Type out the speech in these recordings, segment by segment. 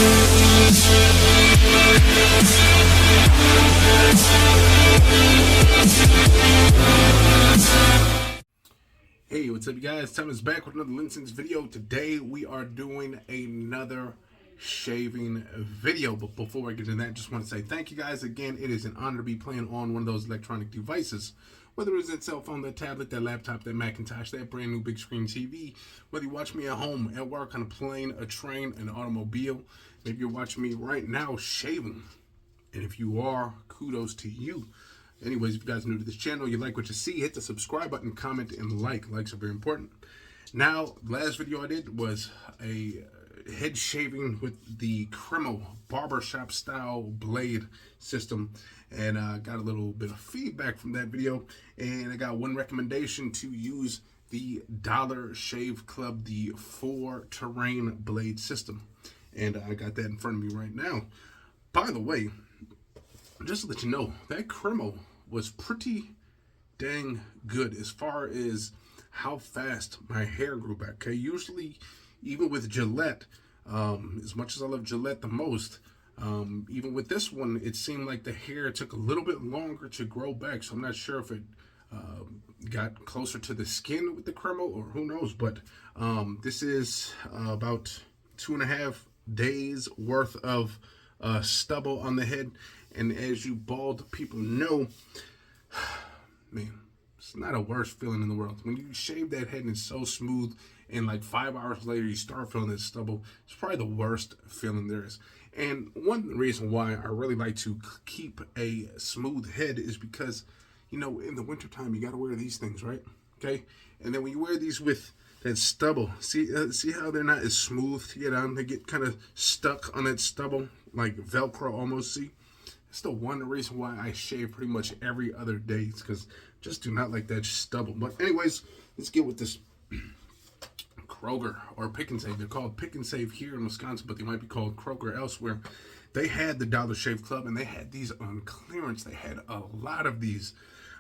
Hey, what's up, you guys? Tom is back with another LinScents video. Today we are doing another shaving video, but before I get into that, I just want to say thank you guys again. It is an honor to be playing on one of those electronic devices, whether it's that cell phone, that tablet, that laptop, that Macintosh, that brand new big screen TV, whether you watch me at home, at work, on a plane, a train, an automobile. Maybe you're watching me right now shaving, and if you are, kudos to you. Anyways, if you guys are new to this channel, you like what you see, hit the subscribe button, comment, and like. Likes are very important. Now, last video I did was a head shaving with the Kreml barbershop style blade system, and I got a little bit of feedback from that video, and I got one recommendation to use the Dollar Shave Club, the 4-terrain blade system, and I got that in front of me right now. By the way, just to let you know, that Kreml was pretty dang good as far as how fast my hair grew back. Okay, usually, even with Gillette, as much as I love Gillette the most, even with this one, it seemed like the hair took a little bit longer to grow back. So I'm not sure if it got closer to the skin with the Kreml or who knows. But this is about 2.5 days worth of stubble on the head. And as you bald people know, man, it's not a worse feeling in the world. When you shave that head and it's so smooth, and like 5 hours later you start feeling that stubble, it's probably the worst feeling there is. And one reason why I really like to keep a smooth head is because, you know, in the wintertime you got to wear these things, right? Okay? And then when you wear these with that stubble, see how they're not as smooth to get on? They get kind of stuck on that stubble, like Velcro almost, see? It's the one reason why I shave pretty much every other day. It's because I just do not like that stubble. But anyways, let's get with this Kroger or Pick and Save. They're called Pick and Save here in Wisconsin, but they might be called Kroger elsewhere. They had the Dollar Shave Club, and they had these on clearance. They had a lot of these.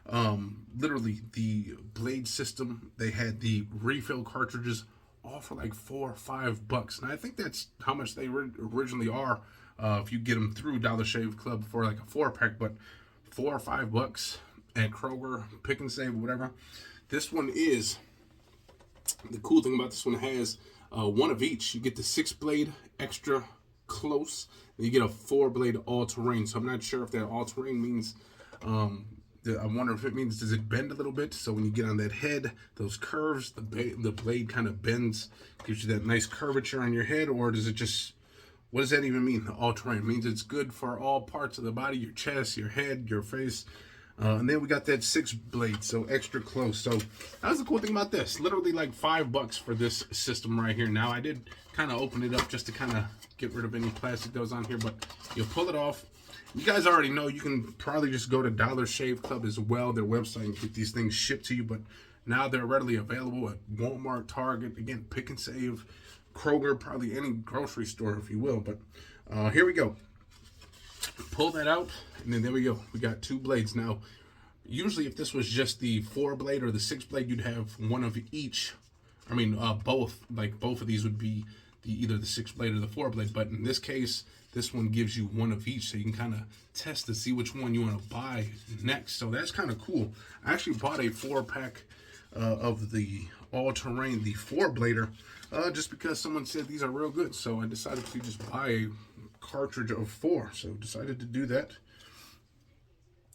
Literally, the blade system. They had the refill cartridges, all for like $4 or $5. And I think that's how much they originally are. If you get them through Dollar Shave Club for like a 4-pack, but $4 or $5 at Kroger, Pick and Save, whatever. This one is, the cool thing about this one has one of each. You get the 6-blade extra close, and you get a 4-blade all-terrain. So I'm not sure if that all-terrain means, I wonder if it means, does it bend a little bit? So when you get on that head, those curves, the blade kind of bends, gives you that nice curvature on your head, or does it just, what does that even mean? All-terrain means it's good for all parts of the body, your chest, your head, your face. And then we got that 6-blade, so extra close. So that's the cool thing about this. Literally like $5 for this system right here. Now I did kind of open it up just to kind of get rid of any plastic that was on here, but you'll pull it off. You guys already know you can probably just go to Dollar Shave Club as well, their website, and get these things shipped to you. But now they're readily available at Walmart, Target, again, Pick and Save, Kroger, probably any grocery store, if you will. But here we go. Pull that out, and then there we go. We got 2 blades. Now, usually if this was just the 4-blade or the 6-blade, you'd have one of each. I mean, both. Like, both of these would be either the 6-blade or the 4-blade. But in this case, this one gives you one of each, so you can kind of test to see which one you want to buy next. So that's kind of cool. I actually bought a 4-pack of the all-terrain, the 4-blader, just because someone said these are real good. So I decided to just buy a cartridge of 4. So decided to do that.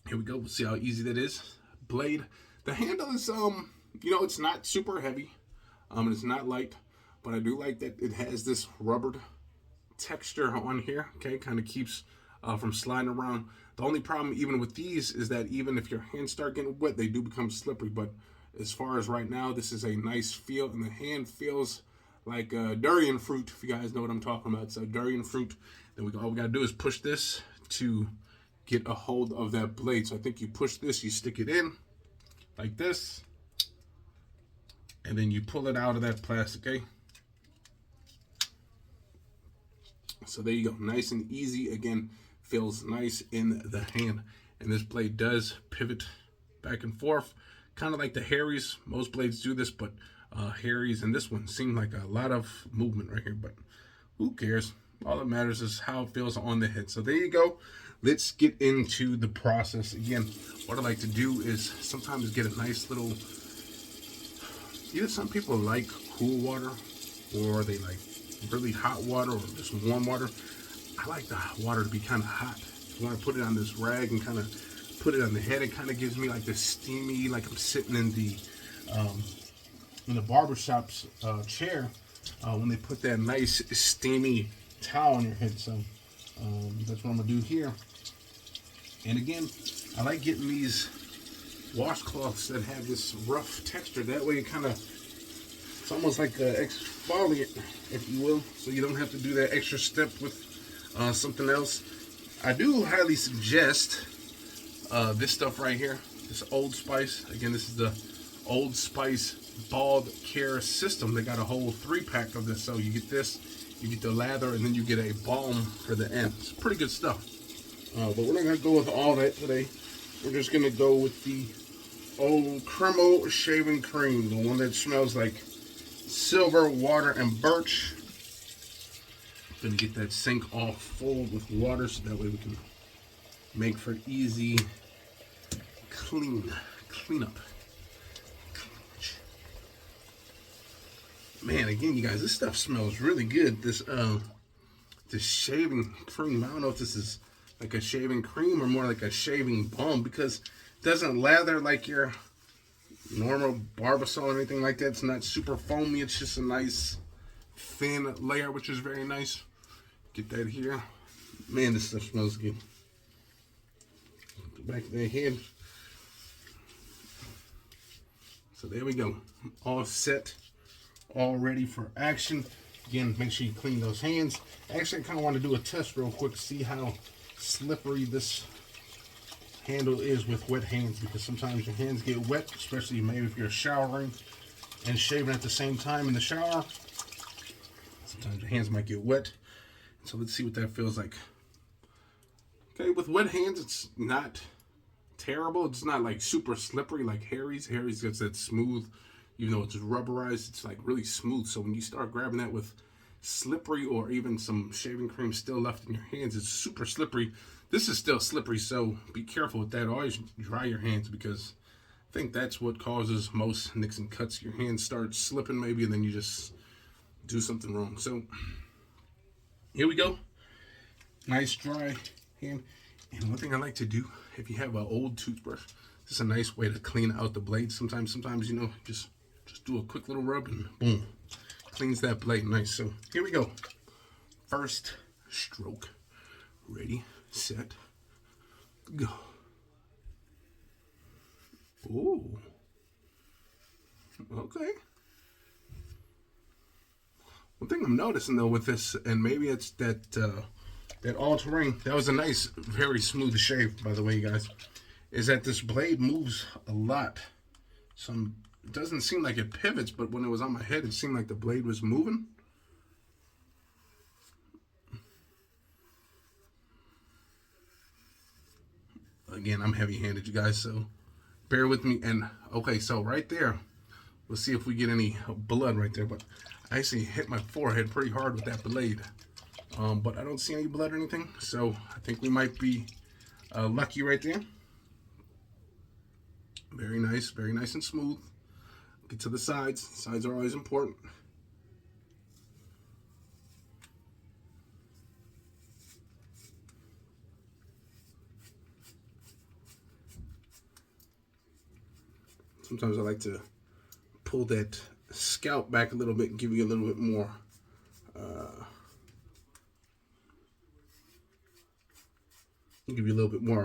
Here we go. We'll see how easy that is. Blade. The handle is, you know, it's not super heavy. It's not light, but I do like that it has this rubbered texture on here. Okay, kind of keeps from sliding around. The only problem even with these is that even if your hands start getting wet, they do become slippery. But as far as right now, this is a nice feel, and the hand feels like durian fruit, if you guys know what I'm talking about. So durian fruit. Then all we gotta do is push this to get a hold of that blade. So I think you push this, you stick it in like this, and then you pull it out of that plastic, okay? So there you go, nice and easy. Again, feels nice in the hand. And this blade does pivot back and forth, kind of like the Harry's. Most blades do this, but Harry's and this one seem like a lot of movement right here, but who cares? All that matters is how it feels on the head. So there you go. Let's get into the process. Again, what I like to do is sometimes get a nice little, either some people like cool water or they like really hot water or just warm water. I like the water to be kind of hot. You want to put it on this rag and kind of put it on the head. It kind of gives me like this steamy, like I'm sitting in the barbershop's chair when they put that nice steamy towel on your head. So that's what I'm gonna do here. And again, I like getting these washcloths that have this rough texture. That way it kind of, it's almost like an exfoliant, if you will. So you don't have to do that extra step with something else. I do highly suggest this stuff right here, this Old Spice. Again, this is the Old Spice Bald Care System. They got a whole 3-pack of this. So you get this, you get the lather, and then you get a balm for the end. It's pretty good stuff. But we're not going to go with all that today. We're just going to go with the old Cremo shaving cream, the one that smells like silver, water, and birch. Going to get that sink all full with water so that way we can make for easy cleanup. Man, again, you guys, this stuff smells really good. This shaving cream. I don't know if this is like a shaving cream or more like a shaving balm, because it doesn't lather like your normal Barbasol or anything like that. It's not super foamy. It's just a nice thin layer, which is very nice. Get that here. Man, this stuff smells good. Back of their head. So there we go. All set. All ready for action. Again, make sure you clean those hands. Actually, I kind of want to do a test real quick, see how slippery this handle is with wet hands, because sometimes your hands get wet, especially maybe if you're showering and shaving at the same time in the shower. Sometimes your hands might get wet. So let's see what that feels like. Okay, with wet hands, it's not terrible. It's not like super slippery like Harry's. Harry's gets that smooth, even though it's rubberized, it's like really smooth. So when you start grabbing that with slippery or even some shaving cream still left in your hands, it's super slippery. This is still slippery, so be careful with that. Always dry your hands, because I think that's what causes most nicks and cuts. Your hands start slipping maybe, and then you just do something wrong. So here we go. Nice dry hand. And one thing I like to do, if you have an old toothbrush, this is a nice way to clean out the blade. Sometimes, you know, just do a quick little rub and boom, cleans that blade nice. So here we go. First stroke. Ready, set, go. Ooh. Okay. One thing I'm noticing though with this, and maybe it's that that all-terrain, that was a nice, very smooth shave, by the way, you guys, is that this blade moves a lot. It doesn't seem like it pivots, but when it was on my head, it seemed like the blade was moving. Again, I'm heavy-handed, you guys, so bear with me. And okay, so right there, let's see if we get any blood right there. But I actually hit my forehead pretty hard with that blade, but I don't see any blood or anything, so I think we might be lucky right there. Very nice and smooth. Get to the sides. Sides are always important. Sometimes I like to pull that scalp back a little bit and give you a little bit more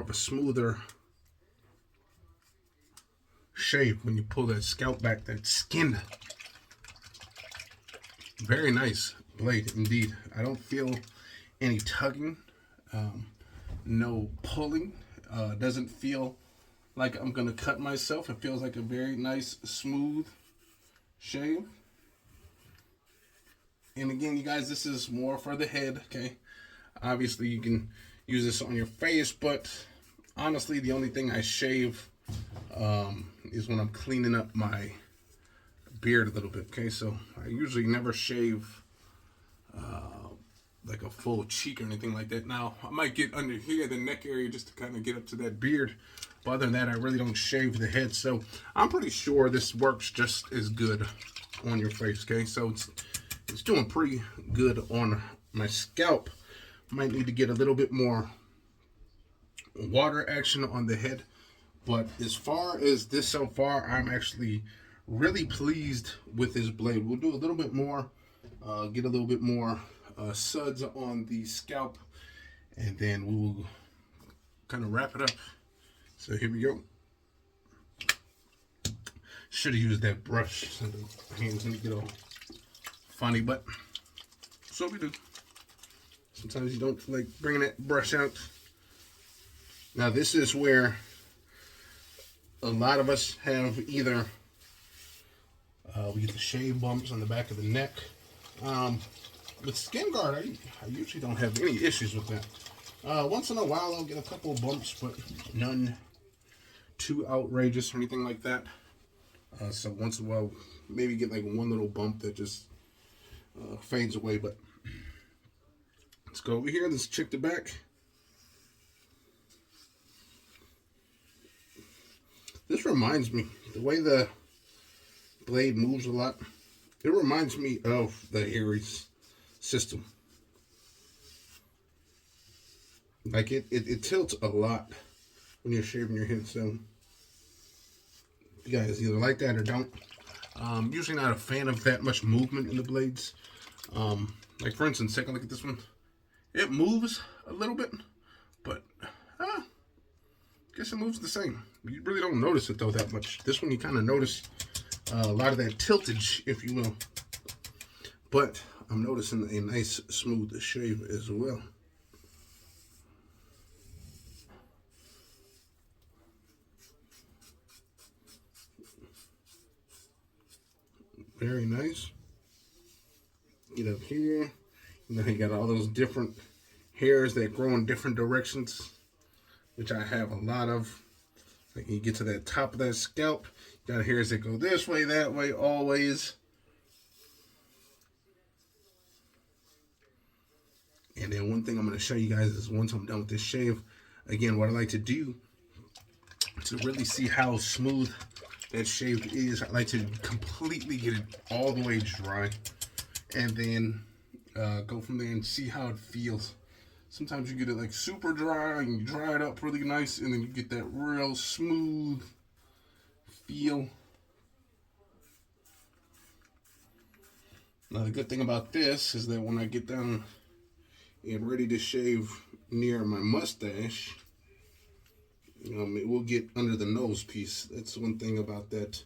of a smoother shave when you pull that scalp back, that skin. Very nice blade indeed. I don't feel any tugging, no pulling. Doesn't feel like I'm gonna cut myself. It feels like a very nice, smooth shave. And again, you guys, this is more for the head, okay? Obviously, you can use this on your face, but honestly, the only thing I shave is when I'm cleaning up my beard a little bit, okay? So I usually never shave like a full cheek or anything like that. Now, I might get under here, the neck area, just to kind of get up to that beard. But other than that, I really don't shave the head. So I'm pretty sure this works just as good on your face, okay? So it's doing pretty good on my scalp. Might need to get a little bit more water action on the head. But as far as this so far, I'm actually really pleased with this blade. We'll do a little bit more, get a little bit more suds on the scalp, and then we will kind of wrap it up. So here we go. Should have used that brush so the hands didn't get all funny, but so we do. Sometimes you don't feel like bringing that brush out. Now this is where a lot of us have either we get the shave bumps on the back of the neck. With Skin Guard, I usually don't have any issues with that. Once in a while I'll get a couple of bumps, but none too outrageous or anything like that. So once in a while, maybe get like one little bump that just fades away. But let's go over here. Let's check the back. This reminds me, the way the blade moves a lot, it reminds me of the Aries system. Like it tilts a lot when you're shaving your head, so you guys either like that or don't. Usually not a fan of that much movement in the blades. Like for instance, take a look at this one. It moves a little bit, but I guess it moves the same. You really don't notice it though that much. This one you kind of notice a lot of that tiltage, if you will. But I'm noticing a nice smooth shave as well. Very nice. Get up here. You know, you got all those different hairs that grow in different directions, which I have a lot of. Like you get to that top of that scalp, you got hairs that go this way, that way, always. And then one thing I'm going to show you guys is once I'm done with this shave, again, what I like to do to really see how smooth that shave is, I like to completely get it all the way dry, and then go from there and see how it feels. Sometimes you get it like super dry and you dry it up really nice, and then you get that real smooth feel. Now the good thing about this is that when I get down and ready to shave near my mustache, it will get under the nose piece. That's one thing about that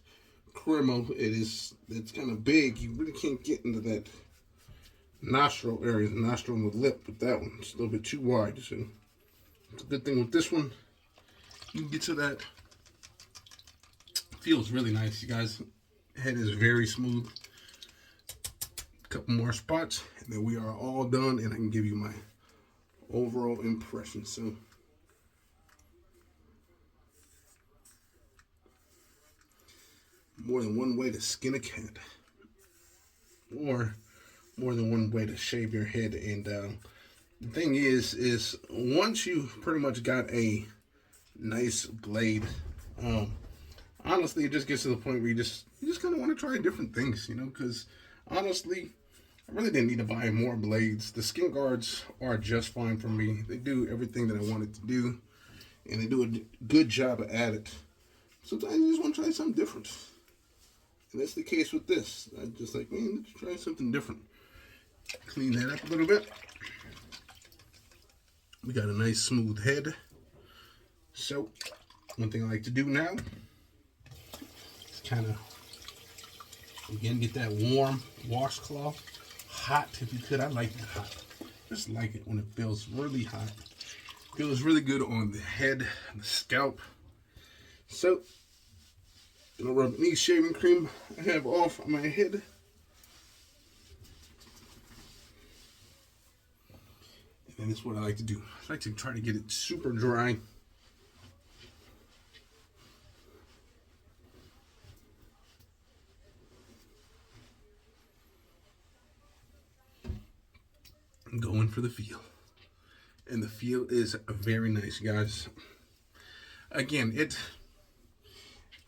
Cremo. It's kind of big. You really can't get into that nostril area, the nostril and the lip with that one. It's a little bit too wide. So it's a good thing with this one. You can get to that. Feels really nice, you guys. Head is very smooth. A couple more spots, and then we are all done, and I can give you my overall impression. So more than one way to skin a cat, or more than one way to shave your head. And the thing is once you pretty much got a nice blade, honestly, it just gets to the point where you just kind of want to try different things, because honestly, I really didn't need to buy more blades. The Skin Guards are just fine for me. They do everything that I wanted to do, and they do a good job at it. Sometimes you just want to try something different. And that's the case with this. I just like, man, let's try something different. Clean that up a little bit. We got a nice smooth head. So, one thing I like to do now is kind of, again, get that warm washcloth. Hot, if you could. I like it hot. Just like it when it feels really hot. Feels really good on the head, the scalp. So, gonna rub any shaving cream I have off on my head. And that's what I like to do. I like to try to get it super dry. Going for the feel. And the feel is very nice, guys. Again, it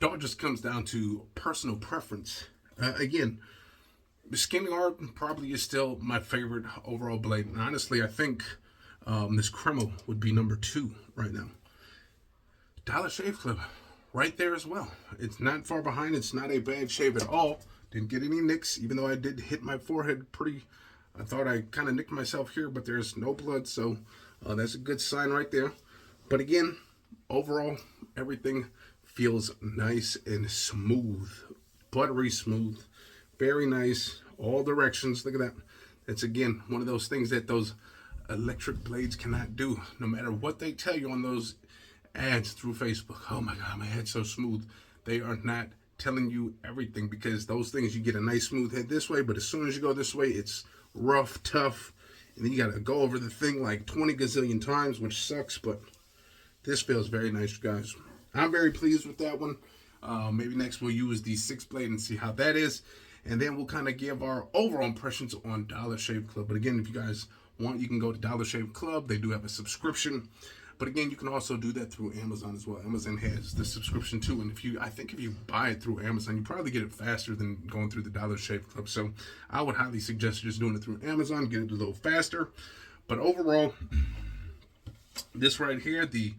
all just comes down to personal preference. Again, the skinny art probably is still my favorite overall blade. And honestly, I think this Kreml would be number 2 right now. Dollar Shave Club, right there as well. It's not far behind. It's not a bad shave at all. Didn't get any nicks, even though I did hit my forehead pretty. I thought I kind of nicked myself here, but there's no blood, so that's a good sign right there. But again, overall, everything feels nice and smooth, buttery smooth, very nice, all directions. Look at that. That's, again, one of those things that those electric blades cannot do, no matter what they tell you on those ads through Facebook. Oh my God, my head's so smooth. They are not telling you everything, because those things, you get a nice smooth head this way, but as soon as you go this way, it's rough, tough, and then you got to go over the thing like 20 gazillion times, which sucks. But this feels very nice, guys. I'm very pleased with that one. Maybe next we'll use the 6-blade and see how that is, and then we'll kind of give our overall impressions on Dollar Shave Club. But again, if you guys want, you can go to Dollar Shave Club. They do have a subscription. But again, you can also do that through Amazon as well. Amazon has the subscription too, and I think if you buy it through Amazon, you probably get it faster than going through the Dollar Shave Club. So I would highly suggest just doing it through Amazon, get it a little faster. But overall, this right here, the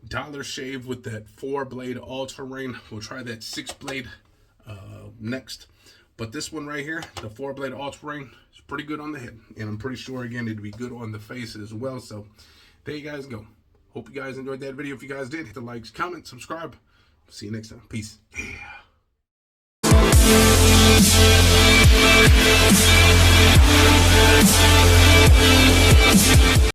Dollar Shave with that 4-blade all-terrain. We'll try that 6-blade next. But this one right here, the 4-blade all-terrain, is pretty good on the head, and I'm pretty sure again it'd be good on the face as well. So there you guys go. Hope you guys enjoyed that video. If you guys did, hit the likes, comment, subscribe. See you next time. Peace. Yeah.